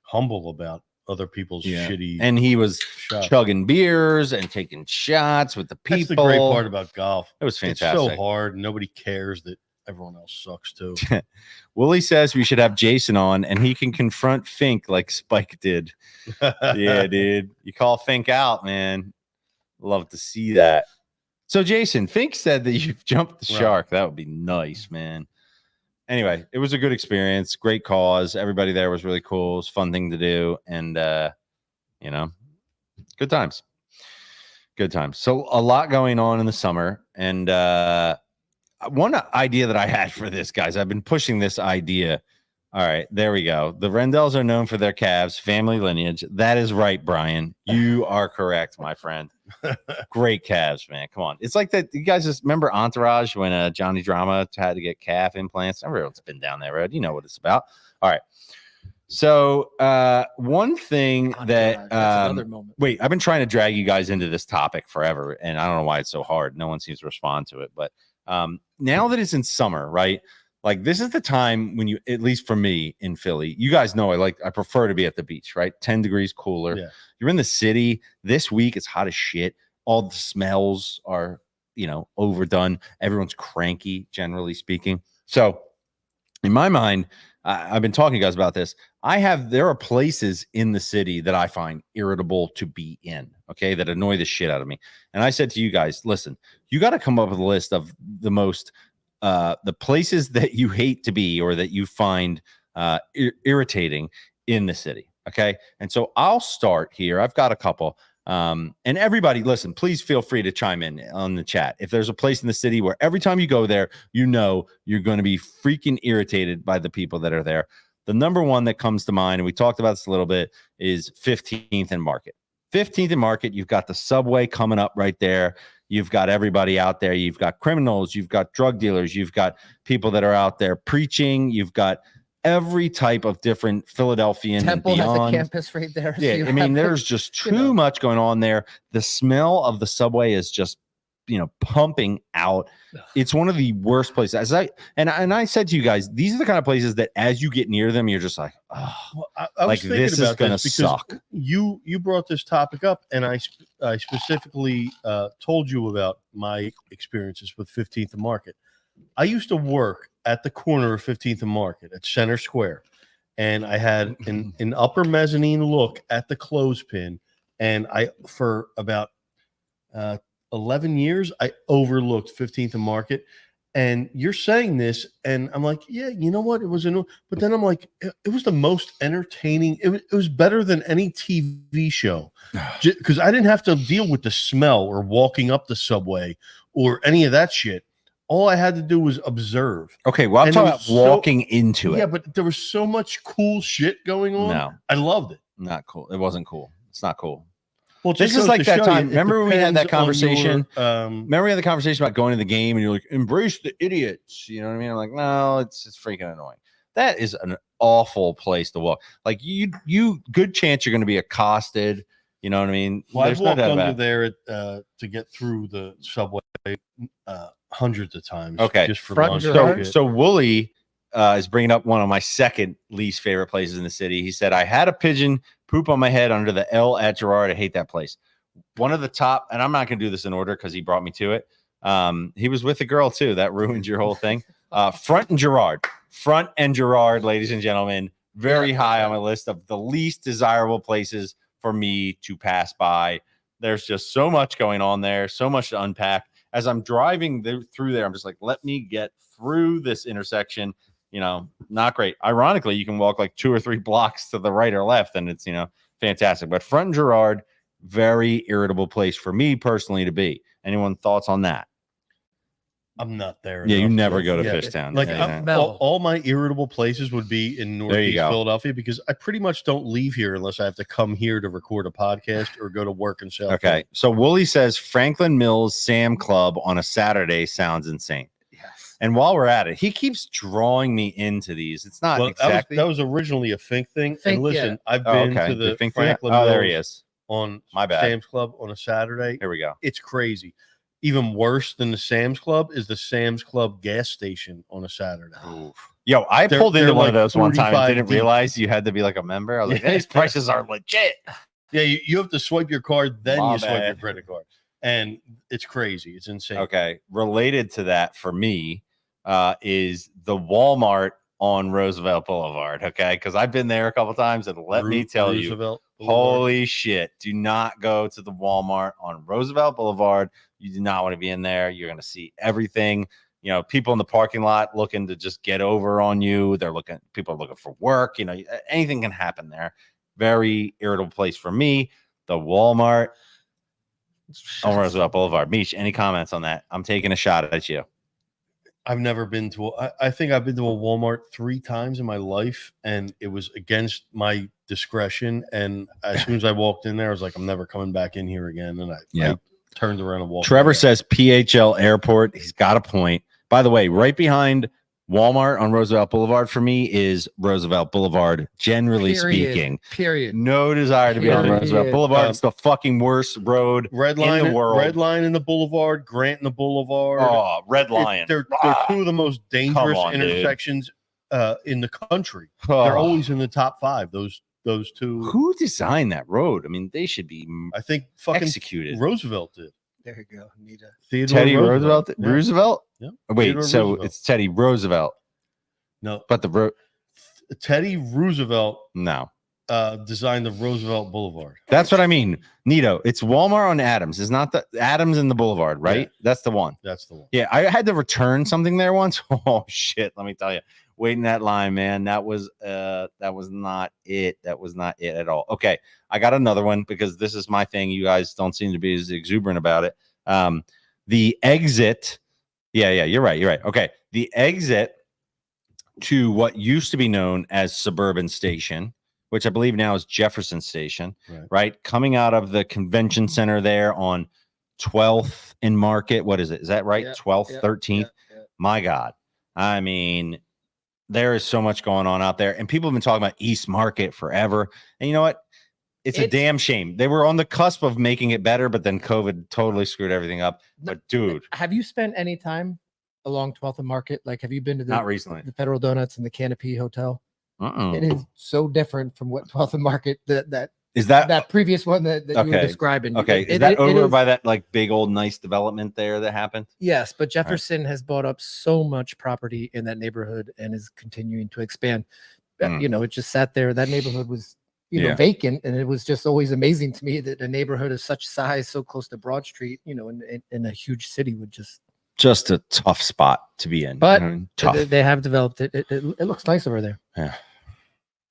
humble about other people's shitty. And he was shots. chugging beers and taking shots with the people. That's the great part about golf. It was fantastic. It's so hard. Nobody cares that everyone else sucks too. Willie says we should have Jason on, and he can confront Fink like Spike did. Yeah, dude. You call Fink out, man. Love to see that. So, Jason, Fink said that you've jumped the shark. That would be nice, man. Anyway, it was a good experience. Great cause. Everybody there was really cool. It was a fun thing to do. And, good times. Good times. So a lot going on in the summer. And one idea that I had for this, guys, I've been pushing this idea. All right, there we go. The Rendells are known for their calves, family lineage. That is right, Brian. You are correct, my friend. Great calves, man. Come on. It's like that. You guys just remember Entourage when Johnny Drama had to get calf implants? Everyone's been down that road. You know what it's about. All right. So one thing that another moment. Wait, I've been trying to drag you guys into this topic forever, and I don't know why it's so hard. No one seems to respond to it. But now that it's in summer, right? Like this is the time when you, at least for me in Philly, you guys know I prefer to be at the beach, right? 10 degrees cooler. Yeah. You're in the city. This week it's hot as shit. All the smells are, overdone. Everyone's cranky, generally speaking. So in my mind, I've been talking to you guys about this. There are places in the city that I find irritable to be in, okay, that annoy the shit out of me. And I said to you guys, listen, you got to come up with a list of the places that you hate to be or that you find irritating in the city. Okay. And so I'll start here. I've got a couple. And everybody, listen, please feel free to chime in on the chat. If there's a place in the city where every time you go there, you're going to be freaking irritated by the people that are there. The number one that comes to mind, and we talked about this a little bit, is 15th and Market. 15th and Market, you've got the subway coming up right there. You've got everybody out there. You've got criminals. You've got drug dealers. You've got people that are out there preaching. You've got every type of different Philadelphian Temple and beyond. has a campus right there. Yeah, I mean, there's just too much going on there. The smell of the subway is just, pumping out. It's one of the worst places. I said to you guys, these are the kind of places that as you get near them, you're just like, oh, well, I was thinking this is going to suck. You brought this topic up, and I specifically told you about my experiences with 15th and Market. I used to work at the corner of 15th and Market at Center Square, and I had an upper mezzanine look at the clothespin, and for about 11 years, I overlooked 15th and Market. And you're saying this, and I'm like, yeah, you know what? It was but then I'm like, it was the most entertaining. It was better than any TV show because I didn't have to deal with the smell or walking up the subway or any of that shit. All I had to do was observe. Okay, well, I'm talking about walking into it. Yeah, but there was so much cool shit going on. No, I loved it. Not cool. It wasn't cool. It's not cool. Well, this is like that time. Remember we had that conversation? Remember we had the conversation about going to the game and you're like, embrace the idiots. You know what I mean? I'm like, no, it's freaking annoying. That is an awful place to walk. Like you good chance you're going to be accosted. You know what I mean? Well, I've walked under there to get through the subway hundreds of times. Okay. Just for Front lunch. Gerard? So Wooly is bringing up one of my second least favorite places in the city. He said, I had a pigeon poop on my head under the L at Gerard. I hate that place. One of the top, and I'm not going to do this in order because he brought me to it. He was with a girl too. That ruined your whole thing. Front and Gerard, ladies and gentlemen, very high on my list of the least desirable places for me to pass by. There's just so much going on there, so much to unpack. As I'm driving through there, I'm just like, let me get through this intersection. Not great. Ironically, you can walk like 2 or 3 blocks to the right or left, and it's, fantastic. But Front and Gerard, very irritable place for me personally to be. Anyone thoughts on that? I'm not there. Yeah, you enough never to- go to yeah. Fishtown. Like Yeah. all my irritable places would be in Northeast go. Philadelphia because I pretty much don't leave here unless I have to come here to record a podcast or go to work in South. Okay, so Wooly says Franklin Mills Sam Club on a Saturday sounds insane. Yes. And while we're at it, he keeps drawing me into these. It's not Well, exactly. that was originally a Fink thing. Fink, and listen, yeah. I've been to The the Fink thing? Franklin Oh, Mills there he is. on My bad. Sam's Club on a Saturday. Here we go. It's crazy. Even worse than the Sam's Club is the Sam's Club gas station on a Saturday. Yo, I They're- pulled into they're one like of those one time and 45 didn't deep. realize you had to be like a member. I was like, Yeah. these prices are legit. Yeah, you have to swipe your card, then My you swipe your bad. credit card. And it's crazy. It's insane. Okay. Related to that for me is the Walmart on Roosevelt Boulevard. Okay. Because I've been there a couple times, and let me tell you, Roosevelt Boulevard. holy shit, do not go to the Walmart on Roosevelt Boulevard. You do not want to be in there. You're going to see everything. People in the parking lot looking to just get over on you. People are looking for work. Anything can happen there. Very irritable place for me. The Walmart on Roosevelt Boulevard. Mish, any comments on that? I'm taking a shot at you. I've never been to I think I've been to a Walmart 3 times in my life, and it was against my discretion. And as soon as I walked in there, I was like, I'm never coming back in here again. And I turned around and walked. Trevor back out. says PHL Airport. He's got a point. By the way, right behind Walmart on Roosevelt Boulevard for me is Roosevelt Boulevard, generally speaking. Period. No desire to be on Period. Roosevelt Boulevard. It's the fucking worst road Red Line in the world. Red Line in the Boulevard, Grant in the Boulevard. Oh, Red Lion. They're 2 of the most dangerous on, dude. intersections in the country. Oh. They're always in the top 5. Those 2. Who designed that road? I mean, they should be I think fucking executed. Roosevelt did. There you go, Nita. Theodore Teddy Roosevelt? Yeah. Roosevelt? Yeah. Wait, Theodore so Roosevelt. it's Teddy Roosevelt, No, but the road? Teddy Roosevelt No. designed the Roosevelt Boulevard. That's what I mean. Nito, it's Walmart on Adams. It's not the Adams in the Boulevard, right? Yeah. That's the one. That's the one. Yeah, I had to return something there once. Oh shit, let me tell you. Waiting that line, man. That was not it. That was not it at all. Okay, I got another one because this is my thing. You guys don't seem to be as exuberant about it. The exit. Yeah, you're right. Okay. The exit to what used to be known as Suburban Station, which I believe now is Jefferson Station, right? Coming out of the convention center there on 12th and Market. What is it? Is that right? Yeah, 12th, yeah, 13th? yeah. My God. I mean, there is so much going on out there. And people have been talking about East Market forever. And you know what? It's a damn shame. They were on the cusp of making it better, but then COVID totally screwed everything up. But dude, Have you spent any time along 12th and Market? Like, have you been to not recently. the Federal Donuts and the Canopy Hotel? Uh-uh. It is so different from what 12th and Market that Is that previous one that you were Okay. describing. okay? Is It- that it over is- by that like big old nice development there that happened? Yes, but Jefferson has bought up so much property in that neighborhood and is continuing to expand. Mm. It just sat there. That neighborhood was, Yeah. vacant, and it was just always amazing to me that a neighborhood of such size, so close to Broad Street, in a huge city, would Just a tough spot to be in. But tough. they have developed it. It looks nice over there. Yeah.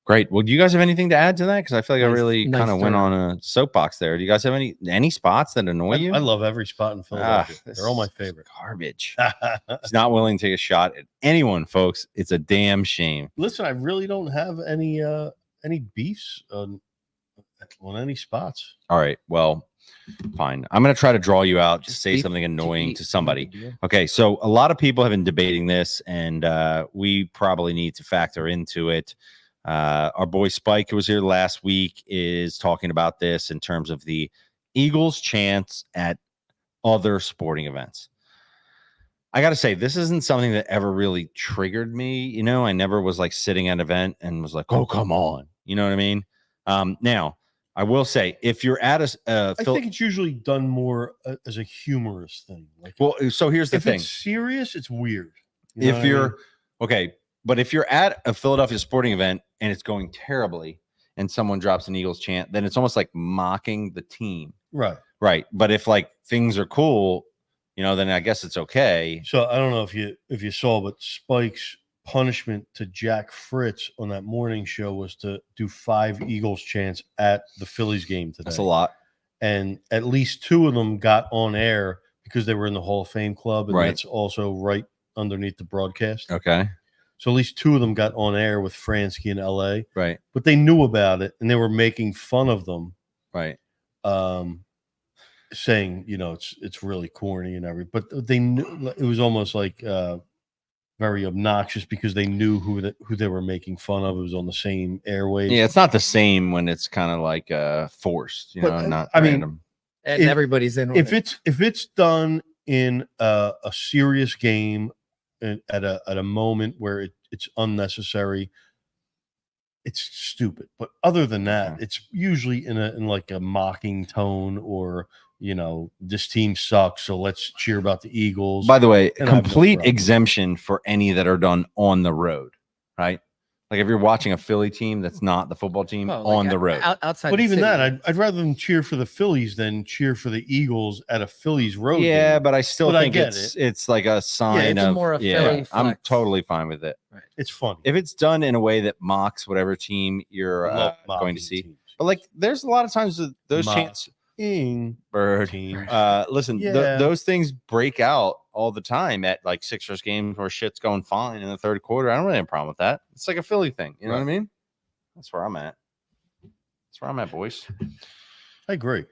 Great. Well, do you guys have anything to add to that? Because I feel like I Nice- really nice kind of went start. on a soapbox there. Do you guys have any spots that annoy you? I love every spot in Philadelphia. They're all my this is favorite. Garbage. He's not willing to take a shot at anyone, folks. It's a damn shame. Listen, I really don't have any beefs on any spots. All right. Well, fine. I'm going to try to draw you out to Just say beef something annoying eat. to somebody. Yeah. Okay. So a lot of people have been debating this, and we probably need to factor into it. Our boy Spike, who was here last week, is talking about this in terms of the Eagles' chance at other sporting events. I got to say, this isn't something that ever really triggered me. You know, I never was like sitting at an event and was like, oh, come on. You know what I mean? Now, I will say, if you're at I think it's usually done more as a humorous thing. Like, well, so here's the if thing. it's serious, it's weird. You know If what I you're mean? okay, but if you're at a Philadelphia sporting event and it's going terribly and someone drops an Eagles chant, then it's almost like mocking the team. Right. Right. But if like things are cool, you know, then I guess it's okay. So I don't know if you saw, but Spike's punishment to Jack Fritz on that morning show was to do 5 Eagles chants at the Phillies game today. That's a lot. And at least 2 of them got on air because they were in the Hall of Fame club, and Right. that's also right underneath the broadcast. Okay. So at least 2 of them got on air with Fransky in LA, Right. but they knew about it and they were making fun of them. Right. Saying, you know, it's really corny and everything, but they knew it was almost like very obnoxious because they knew who they were making fun of. It was on the same airwaves. Yeah, it's not the same when it's kind of like forced, you know, not I mean, random. And everybody's in. If it's done in a serious game at a moment where it's unnecessary, it's stupid. But other than that, Okay. it's usually in like a mocking tone, or, you know, this team sucks, so let's cheer about the Eagles. By the way, And I have no complete problem. exemption for any that are done on the road, right? Like if you're watching a Philly team that's not the football team Well, like on the road. outside. But the even city. that, I'd rather them cheer for the Phillies than cheer for the Eagles at a Phillies road Yeah, game. but I still But I think get it's like a sign it's of more a Philly I'm flex. totally fine with it. It's funny. If it's done in a way that mocks whatever team you're I love going to mocking see. teams. But like there's a lot of times that those Mock. chants Ing bird teams. listen, Yeah. those things break out all the time at like Sixers games where shit's going fine in the third quarter. I don't really have a problem with that. It's like a Philly thing. You know what I mean? That's where I'm at. That's where I'm at, boys. I agree.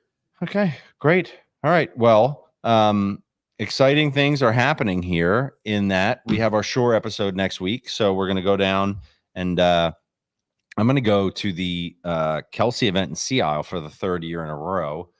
Okay, great. All right. Well, exciting things are happening here in that we have our Shore episode next week. So we're going to go down and I'm going to go to the Kelsey event in Sea Isle for the 3rd year in a row,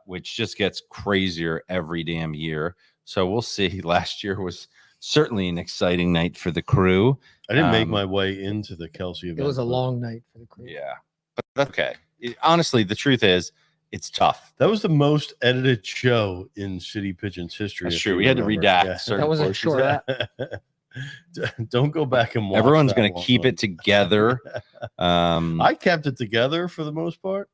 which just gets crazier every damn year. So we'll see. Last year was certainly an exciting night for the crew. I didn't make my way into the Kelsey event. It was a but long night for the crew. Yeah, but that's okay. Honestly, the truth is, it's tough. That was the most edited show in City Pigeons history. That's if true. you We had to remember. redact Yeah. certain That was a portions. short. Don't go back and watch. Everyone's that going to one. keep it together. I kept it together for the most part.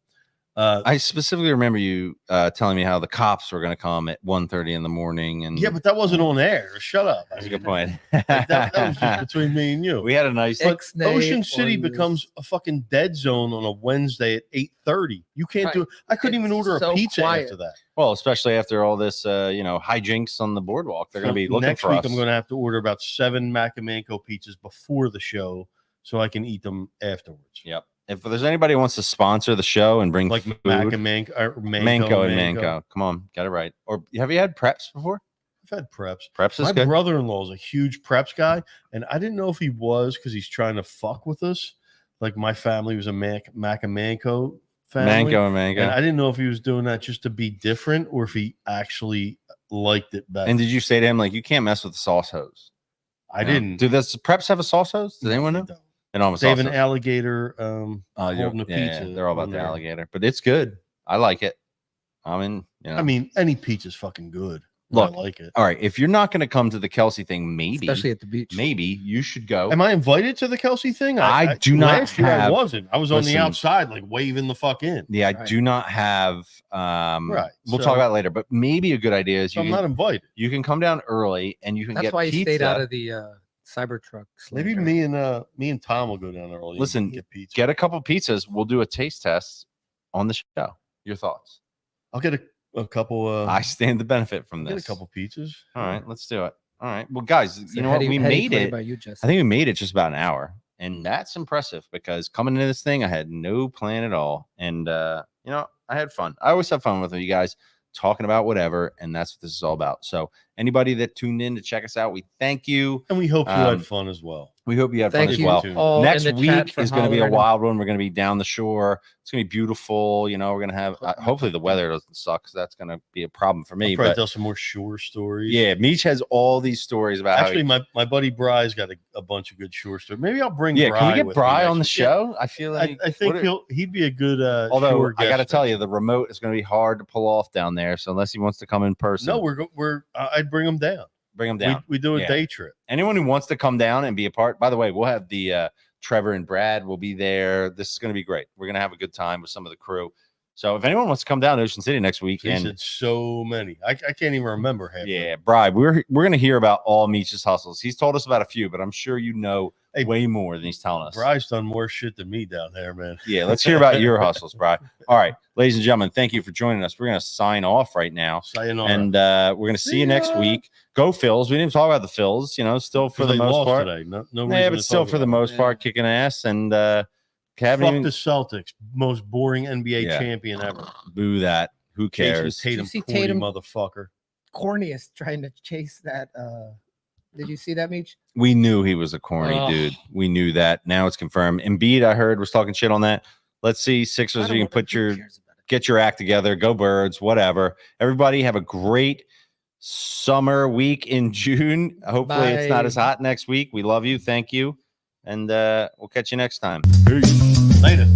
I specifically remember you telling me how the cops were going to come at 1:30 in the morning. And Yeah, but that wasn't on air. Shut up. that's a good point. Like, that was just between me and you. We had a nice. But Ixnay Ocean City on this- becomes a fucking dead zone on a Wednesday at 8:30. You can't do it. I couldn't even It's order so a pizza quiet. after that. Well, especially after all this, hijinks on the boardwalk, they're going to be looking Next for week, us. I'm going to have to order about 7 Mac and Manco pizzas before the show so I can eat them afterwards. Yep. If there's anybody who wants to sponsor the show and bring Like food, Mac and Manco, Manco and Manco. Come on, get it right. Or have you had Preps before? I've had Preps. Preps is My good. brother-in-law is a huge Preps guy, and I didn't know if he was because he's trying to fuck with us. Like my family was a Mac and Manco family. Manco and Manco. And I didn't know if he was doing that just to be different or if he actually liked it better. And did you say to him, like, you can't mess with the sauce hose? I No. didn't. Do does Preps have a sauce hose? Does anyone know? They don't. They don't have a They have sauce an hose. alligator You're- holding a yeah, pizza. they're all about on the there. alligator, but it's good. I like it. I mean, any pizza's fucking good. Look, I like it. all right. If you're not going to come to the Kelsey thing, maybe especially at the beach. maybe you should go. Am I invited to the Kelsey thing? I do not Last year I have- wasn't. I was on the listen. outside, like waving the fuck in. Yeah, I Right. do not have. Right. We'll So- talk about it later, but maybe a good idea is So you I'm not can, invited. you can come down early and you can That's get why pizza. you stayed out of the Cybertruck. Maybe slander. me and Tom will go down early. and Listen, get pizza. Get a couple pizzas. We'll do a taste test on the show. Your thoughts? I'll get a couple. I stand to benefit from I'll this. get a couple pizzas. All right, let's do it. All right. Well, guys, It's you a know what? heady- We heady made play it. by you, Jesse. I think we made it just about an hour, and that's impressive because coming into this thing, I had no plan at all, and I had fun. I always have fun with you guys talking about whatever, and that's what this is all about. So, anybody that tuned in to check us out, we thank you. And we hope you had fun as well. We hope you had fun Thank as you well. too. all in Next the chat week for is going to be a hollering. wild one. We're going to be down the shore. It's going to be beautiful. You know, we're going to have, hopefully the weather doesn't suck, because that's going to be a problem for me. I'll probably But tell some more shore stories. yeah, Meech has all these stories about Actually, how my buddy Bry's got a bunch of good shore stories. Maybe I'll bring yeah, Bry can we get with Bry me on the next week. Yeah, show? I feel like I think he'd be a good although shore I got to guest tell next you, the remote is going to be hard to pull off down there. So unless he wants to come in person, No, I'd bring him down. bring him down. We do a Yeah. day trip. Anyone who wants to come down and be a part, by the way, we'll have the Trevor and Brad will be there. This is going to be great. We're going to have a good time with some of the crew. So if anyone wants to come down to Ocean City next week, He said so many. I can't even remember half. yeah, Bri, we're going to hear about all Meech's hustles. He's told us about a few, but I'm sure you know way more than he's telling us. Bry's done more shit than me down there, man. Yeah, let's hear about your hustles, Bri. All right, ladies and gentlemen, thank you for joining us. We're going to sign off right now. Sayonara. And we're going to see you next week. Go Phils. We didn't talk about the Phils, you know, still for the They most lost part. today. No Yeah, reason but to still talk for the about it. most part, kicking ass. And Fuck Kevin, the Celtics, most boring NBA champion ever. boo that. Who cares? Jason Tatum, Did you see corny Tatum? motherfucker. Corniest trying to chase that. Did you see that, Meech? We knew he was a corny dude. We knew that. Now it's confirmed. Embiid, I heard, was talking shit on that. Let's see, Sixers, you can get your act together. Go Birds, whatever. Everybody have a great summer week in June. Hopefully it's not as hot next week. We love you. Thank you. And we'll catch you next time. Peace. Later.